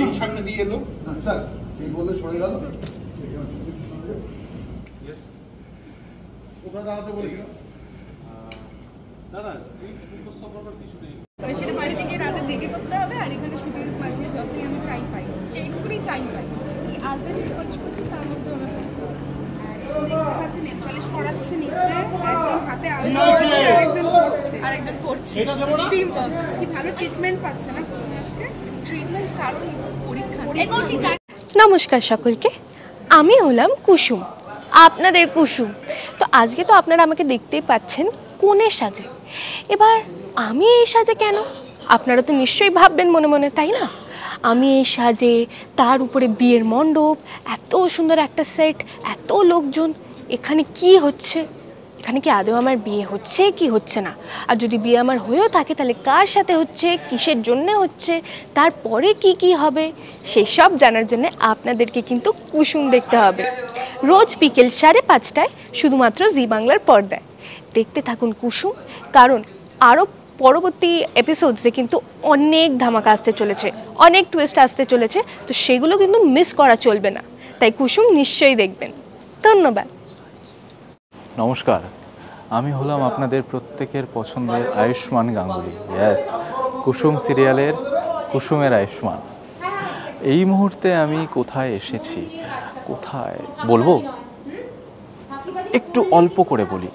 এই সামনে দিয়ে এলো স্যার এই বললে সরে গেল ওটা দাঁড়াতে বলেছিলাম দাদা স্ক্রিপ্ট মুখস্থ করার কিছু নেই সেটা বাড়িতে গিয়ে রাতে জেগে করতে হবে আর এখানে শুটিং মাঝে যতই আমি টাইম পাই যেইটুকুনি টাইম পাই এই আর্টে পলিশ করছি তার মধ্যে আমার পলিশ করাচ্ছে নিচে একজন হাতে আরেকজন করছে কি ভালো ট্রিটমেন্ট পাচ্ছে না আজকে ট্রিটমেন্ট কারণ পরীক্ষা নমস্কার সকলকে, আমি হলাম কুসুম, আপনাদের কুসুম। তো আজকে তো আপনারা আমাকে দেখতেই পাচ্ছেন কোণের সাজে। এবার আমি এই সাজে কেন, আপনারা তো নিশ্চয়ই ভাববেন মনে মনে, তাই না? আমি এই সাজে, তার উপরে বিয়ের মণ্ডপ, এত সুন্দর একটা সেট, এত লোকজন, এখানে কি হচ্ছে? এখানে কি আদৌ আমার বিয়ে হচ্ছে কি হচ্ছে না? আর যদি বিয়ে আমার হয়েও থাকে তাহলে কার সাথে হচ্ছে, কিসের জন্যে হচ্ছে, তারপরে কি কি হবে, সেসব জানার জন্য আপনাদেরকে কিন্তু কুসুম দেখতে হবে রোজ বিকেল 5:30টায় শুধুমাত্র জি বাংলার পর্দায়। দেখতে থাকুন কুসুম, কারণ আরও পরবর্তী এপিসোডসে কিন্তু অনেক ধামাকা আসতে চলেছে, অনেক টুইস্ট আসতে চলেছে, তো সেগুলো কিন্তু মিস করা চলবে না। তাই কুসুম নিশ্চয়ই দেখবেন। ধন্যবাদ। নমস্কার, আমি হলাম আপনাদের প্রত্যেকের পছন্দের আয়ুষ্মান গাঙ্গুলি। ইয়েস, কুসুম সিরিয়ালের কুসুমের আয়ুষ্মান। এই মুহূর্তে আমি কোথায় এসেছি, কোথায় বলবো, একটু অল্প করে বলি।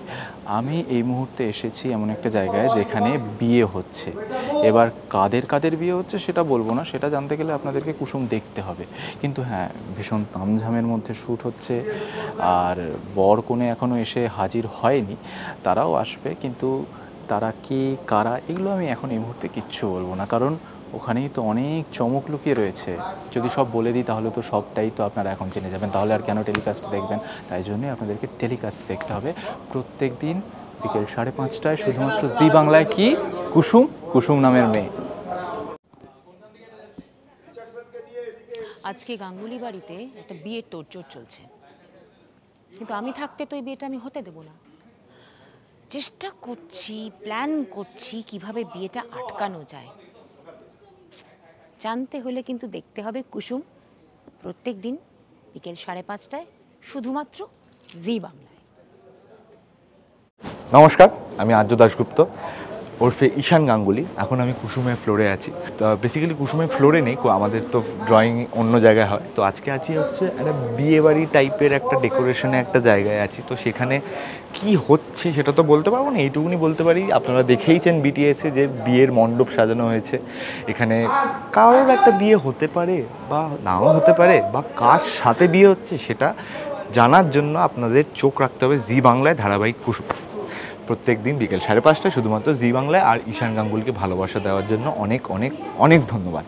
আমি এই মুহূর্তে এসেছি এমন একটা জায়গায় যেখানে বিয়ে হচ্ছে। এবার কাদের কাদের বিয়ে হচ্ছে সেটা বলবো না, সেটা জানতে গেলে আপনাদেরকে কুসুম দেখতে হবে। কিন্তু হ্যাঁ, ভীষণ তামঝামের মধ্যে শ্যুট হচ্ছে, আর বর কনে এখনও এসে হাজির হয়নি, তারাও আসবে, কিন্তু তারা কে কারা এগুলো আমি এখন এই মুহূর্তে কিচ্ছু বলবো না, কারণ ওখানেই তো অনেক চমক লুকিয়ে রয়েছে। যদি সব বলে দিই তাহলে তো সবটাই তো আপনারা এখন জেনে যাবেন, তাহলে আর কেন টেলিকাস্ট দেখবেন? তাই জন্যই আপনাদেরকে টেলিকাস্ট দেখতে হবে প্রত্যেক দিন বিকেল 5:30টায় শুধুমাত্র জি বাংলায়। কি কুসুম, কুসুম নামের মেয়ে। আজকে গাঙ্গুলি বাড়িতে একটা বিয়ের তোড়জোড় চলছে, কিন্তু আমি থাকতে তো এই বিয়েটা আমি হতে দেব না। চেষ্টা করছি, প্ল্যান করছি কিভাবে বিয়েটা আটকানো যায়। জানতে হলে কিন্তু দেখতে হবে কুসুম প্রত্যেক দিন বিকেল 5:30টায় শুধুমাত্র জি বাংলায়। নমস্কার, আমি আর্য দাশগুপ্ত ওরফে ঈশান গাঙ্গুলি। এখন আমি কুসুমের ফ্লোরে আছি। তো বেসিক্যালি কুসুমের ফ্লোরে নেই, আমাদের তো ড্রয়িং অন্য জায়গায় হয়। তো আজকে আছি হচ্ছে একটা বিয়েবাড়ি টাইপের একটা ডেকোরেশনে একটা জায়গায় আছি। তো সেখানে কি হচ্ছে সেটা তো বলতে পারবো না, এইটুকুনি বলতে পারি আপনারা দেখেইছেন বিটিএসে যে বিয়ের মণ্ডপ সাজানো হয়েছে। এখানে কারোর একটা বিয়ে হতে পারে বা নাও হতে পারে, বা কার সাথে বিয়ে হচ্ছে সেটা জানার জন্য আপনাদের চোখ রাখতে হবে জি বাংলায় ধারাবাহিক কুসুম। প্রত্যেক দিন বিকেল 5:30টায় শুধুমাত্র জি বাংলায়। আর ঈশান গাঙ্গুলিকে ভালোবাসা দেওয়ার জন্য অনেক অনেক অনেক ধন্যবাদ।